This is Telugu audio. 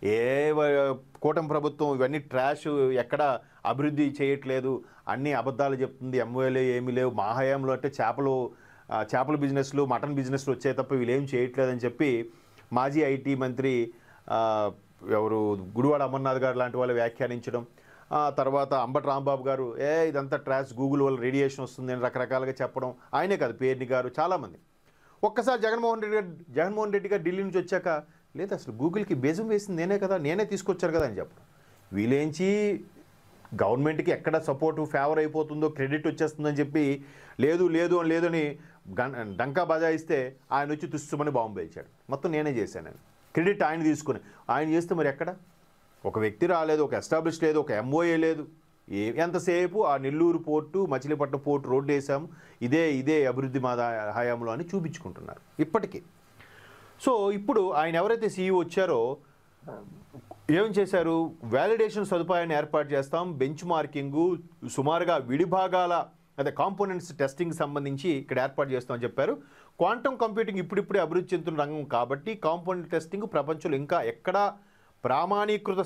ఏ కూటమి ప్రభుత్వం ఇవన్నీ ట్రాష్, ఎక్కడ అభివృద్ధి చేయట్లేదు, అన్ని అబద్ధాలు చెప్తుంది, ఎంఓఏలు ఏమీ లేవు, మా హయాంలో అంటే చేపల బిజినెస్లు, మటన్ బిజినెస్లు వచ్చాయి తప్ప వీళ్ళేం చేయట్లేదని చెప్పి మాజీ ఐటీ మంత్రి ఎవరు గుడివాడ అమర్నాథ్ గారు లాంటి వాళ్ళు వ్యాఖ్యానించడం, తర్వాత అంబటి రాంబాబు గారు ఇదంతా ట్రాష్, గూగుల్ వల్ల రేడియేషన్ వస్తుంది అని రకరకాలుగా చెప్పడం, ఆయనే కాదు పేర్ని గారు చాలామంది. ఒక్కసారి జగన్మోహన్ రెడ్డి గారు ఢిల్లీ నుంచి వచ్చాక లేదు అసలు గూగుల్కి బేజం వేసింది నేనే కదా, నేనే తీసుకొచ్చారు కదా అని చెప్పడం. వీలేంచి గవర్నమెంట్కి ఎక్కడ సపోర్టు ఫేవర్ అయిపోతుందో, క్రెడిట్ వచ్చేస్తుందని చెప్పి లేదని డంకా బజాయిస్తే ఆయన వచ్చి తుస్సుమని బాంబు పేల్చాడు. మొత్తం నేనే చేశానని క్రెడిట్ ఆయన తీసుకుని ఆయన చేస్తే మరి ఎక్కడ ఒక వ్యక్తి రాలేదు, ఒక ఎస్టాబ్లిష్ లేదు, ఒక ఎంఓఏ లేదు. ఎంతసేపు ఆ Nellore port, Machilipatnam port road వేసాము, ఇదే అభివృద్ధి మా హయాంలో అని చూపించుకుంటున్నారు ఇప్పటికీ. సో ఇప్పుడు ఆయన ఎవరైతే సీఈఓ వచ్చారో ఏం చేశారు, వ్యాలిడేషన్ సదుపాయాన్ని ఏర్పాటు చేస్తాం, బెంచ్ మార్కింగు సుమారుగా విడిభాగాల కాంపోనెంట్స్ టెస్టింగ్ సంబంధించి ఇక్కడ ఏర్పాటు చేస్తామని చెప్పారు. క్వాంటమ్ కంప్యూటింగ్ ఇప్పుడిప్పుడే అభివృద్ధి చెందుతున్న రంగం కాబట్టి కాంపోనెంట్ టెస్టింగ్ ప్రపంచంలో ఇంకా ఎక్కడా ప్రామాణీకృత